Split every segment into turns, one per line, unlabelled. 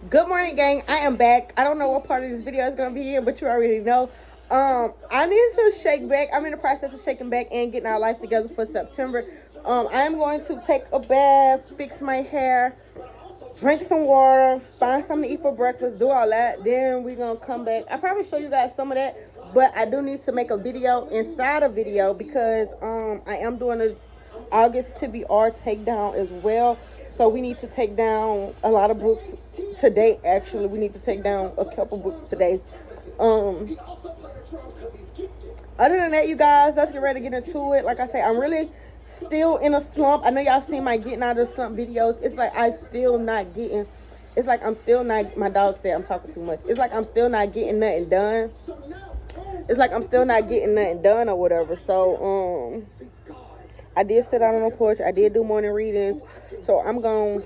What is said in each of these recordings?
Good morning, gang. I am back. I don't know what part of this video is gonna be in, but you already know. I need to shake back. I'm in the process of shaking back and getting our life together for September. I am going to take a bath, fix my hair, drink some water, find something to eat for breakfast, do all that. Then we're gonna come back. I'll probably show you guys some of that, but I do need to make a video inside a video because I am doing a August TBR takedown as well. So we need to take down a lot of books today. Actually, we need to take down a couple books today. Other than that, you guys, let's get ready to get into it. Like I say, I'm really still in a slump. I know y'all seen my getting out of the slump videos. It's like I'm still not getting. It's like I'm still not. My dog said I'm talking too much. It's like I'm still not getting nothing done. It's like I'm still not getting nothing done or whatever. So I did sit out on the porch. I did do morning readings. So I'm going,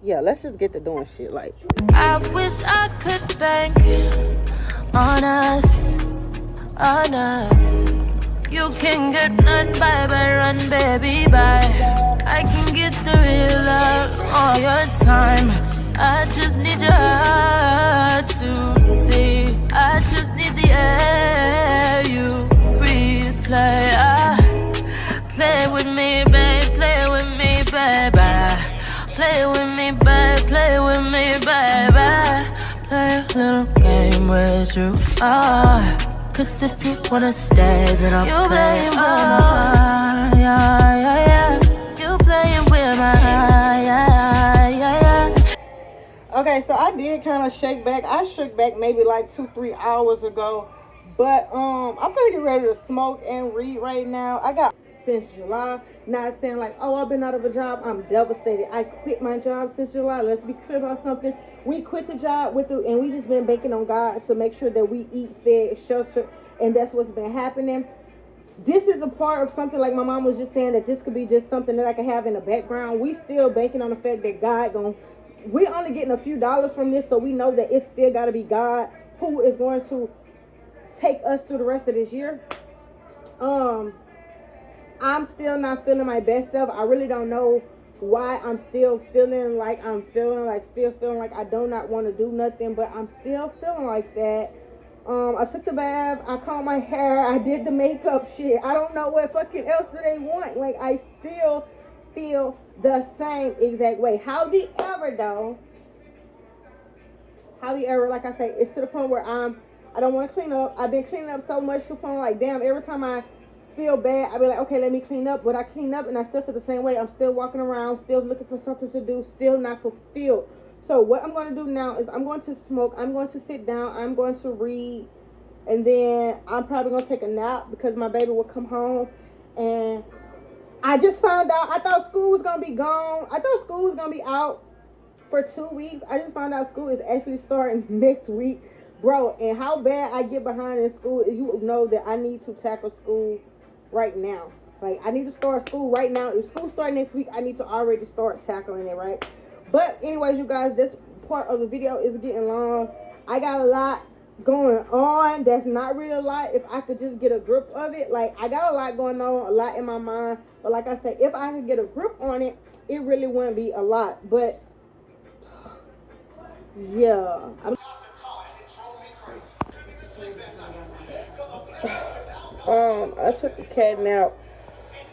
yeah, let's just get to doing shit. Like,
I wish I could bank on us, on us. You can get none by run, baby, by. I can get the real love all your time. I just need your heart to see. I just need the air you breathe. Play with me, babe, play with me, baby. Play with me, babe, play with me, baby. Play a little game with you, cause if you wanna stay, then I'll you play with my yeah. You playing with my yeah.
Okay, so I did kind of shake back. I shook back maybe like 2-3 hours ago. But I'm gonna get ready to smoke and read right now. I got since July. Not saying like, oh, I've been out of a job. I'm devastated. I quit my job since July. Let's be clear about something. We quit the job and we just been banking on God to make sure that we eat, fed, shelter, and that's what's been happening. This is a part of something like my mom was just saying that this could be just something that I could have in the background. We still banking on the fact that God we only getting a few dollars from this, so we know that it's still got to be God who is going to take us through the rest of this year. I'm still not feeling my best self. I really don't know why I'm still feeling like still feeling like I do not want to do nothing, but I'm still feeling like that. I took the bath, I combed my hair, I did the makeup shit. I don't know what fucking else do they want. Like, I still feel the same exact way. However, like I say, it's to the point where I don't want to clean up. I've been cleaning up so much to the point like, damn, every time I feel bad, I be like, okay, let me clean up. But I clean up and I still feel the same way. I'm still walking around, still looking for something to do, still not fulfilled. So what I'm going to do now is I'm going to smoke. I'm going to sit down. I'm going to read. And then I'm probably going to take a nap because my baby will come home. And I just found out, I thought school was going to be gone. I thought school was going to be out for 2 weeks. I just found out school is actually starting next week. Bro, and how bad I get behind in school, you know that I need to tackle school right now. Like, I need to start school right now. If school starts next week, I need to already start tackling it, right? But anyways, you guys, this part of the video is getting long. I got a lot going on that's not really a lot if I could just get a grip of it. Like, I got a lot going on, a lot in my mind. But like I said, if I could get a grip on it, it really wouldn't be a lot. But yeah, I took a cat nap.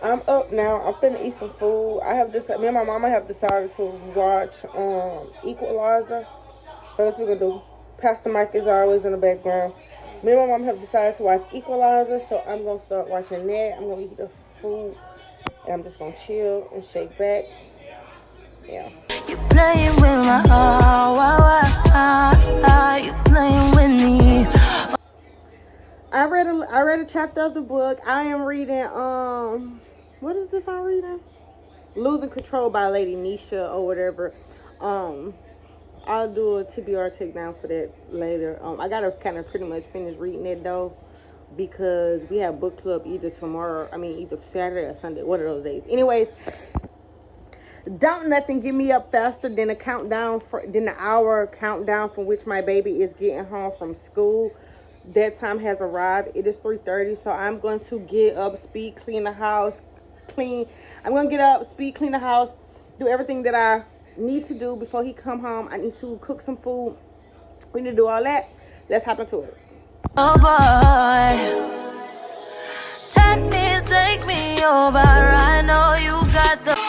I'm up now. I'm finna eat some food. Me and my mama have decided to watch Equalizer. So that's what we're gonna do. Pastor Mike is always in the background. Me and my mom have decided to watch Equalizer, so I'm gonna start watching that. I'm gonna eat the food, and I'm just gonna chill and shake back. Yeah.
You playing with my heart, you playing with me.
I read a chapter of the book. I am reading what is this I'm reading? Losing Control by Lady Nisha or whatever. I'll do a TBR takedown for that later. I gotta kind of pretty much finish reading it though, because we have book club either Saturday or Sunday, one of those days. Anyways, don't nothing get me up faster than the hour countdown from which my baby is getting home from school. That time has arrived. It is 3:30, so I'm going to get up, speed clean the house, I'm going to get up, speed clean the house, do everything that I need to do before he come home. I need to cook some food. We need to do all that. Let's hop into it.
Oh boy, take me over. I know you got the.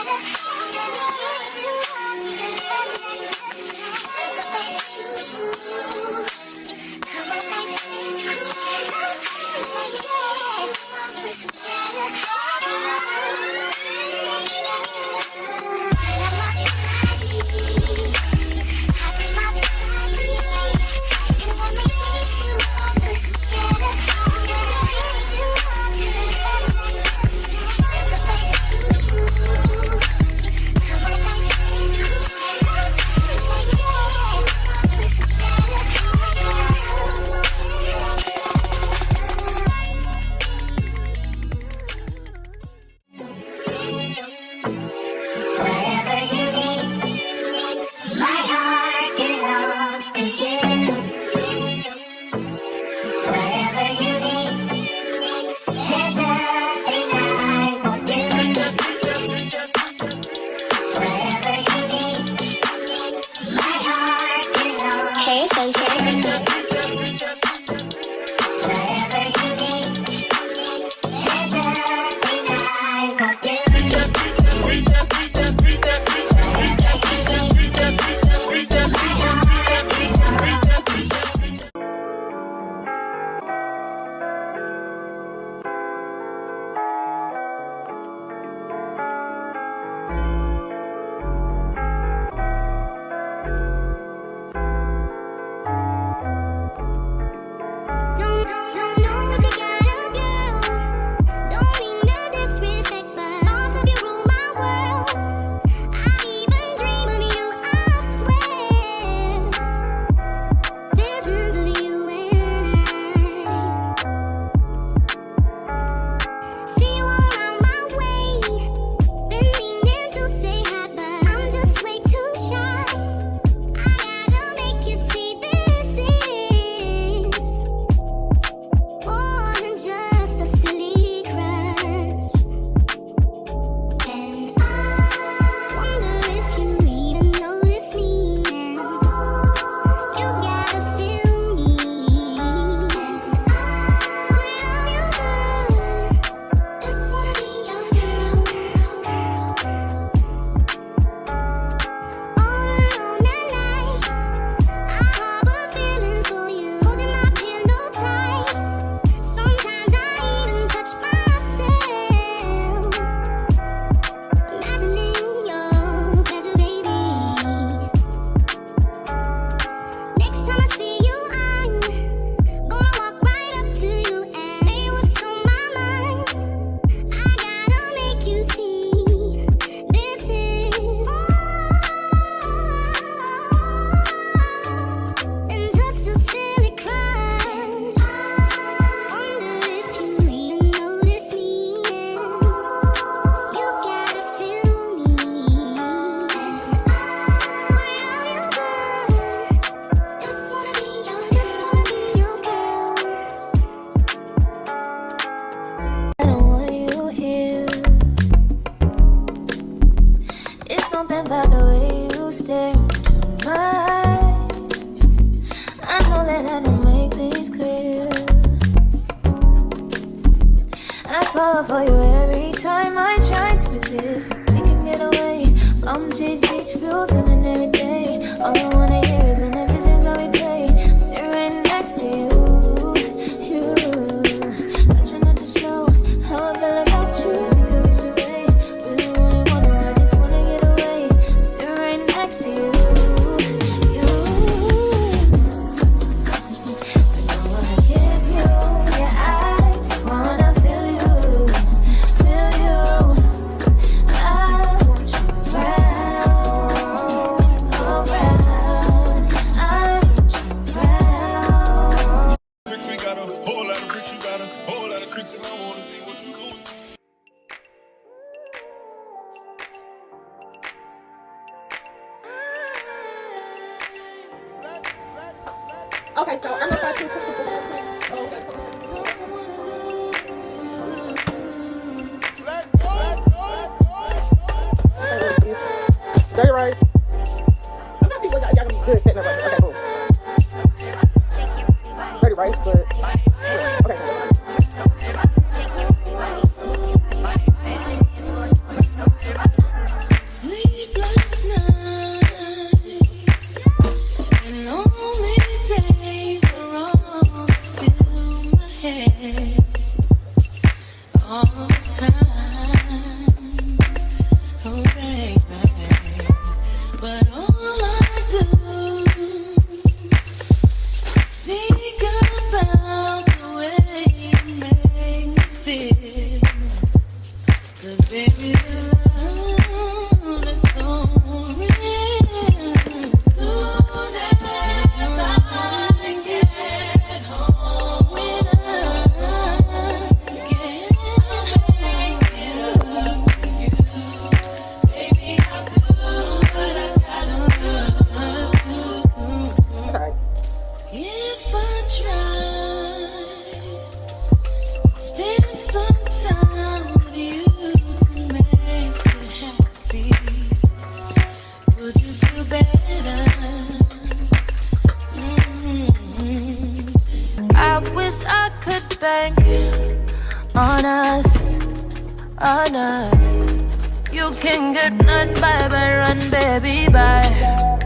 fall for you every time I try to resist. We can get away. Come chase beach views in an every day. All I wanna hear is an visions that we play. Sit right next to you, you. I try not to show how I feel about you. Think it was away. Really wanna, I just wanna get away. Sit right next to you.
Okay, so I'm gonna start to cook Dirty right. good setting up right there. Okay, cool. Pretty right, but okay.
On us, on us. You can get none by run, baby, bye.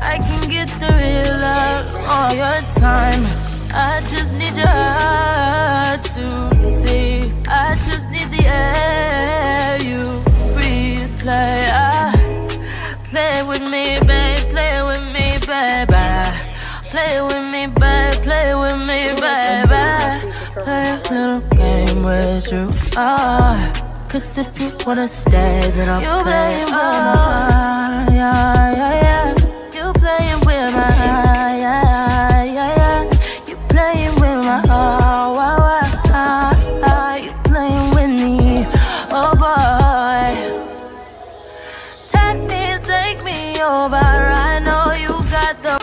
I can get the real love all your time. I just need your heart to see. I just need the air you breathe. Play with me, babe. Play with me, baby. Play with me, babe. Play with me, baby. Play a little game with you. Cause if you wanna stay, then I'll you play. You playing with my yeah, yeah, yeah. You playing with my yeah, yeah, yeah. You playing with my you playing with me, oh boy. Take me over. I know you got the.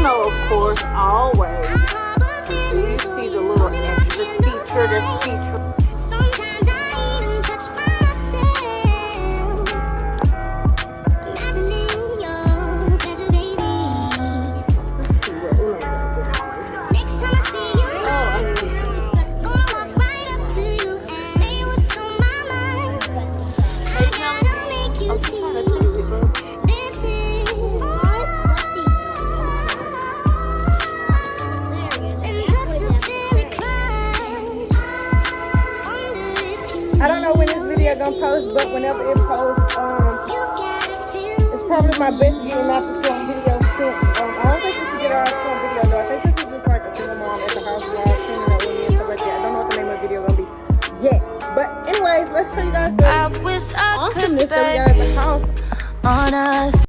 Of course, always, you see the little extra feature that's featured. Sometimes I even touch myself.
don't post, but whenever it posts, it's probably my best getting out the slump video since. I don't think we should get our slump video though. I think this is just like a single mom at the house vlog, cleaning up with me and stuff like that. I don't know what the name of the video gonna be yet. But anyways, let's show you guys the
I wish I could
awesomeness that we got at the house.
on us.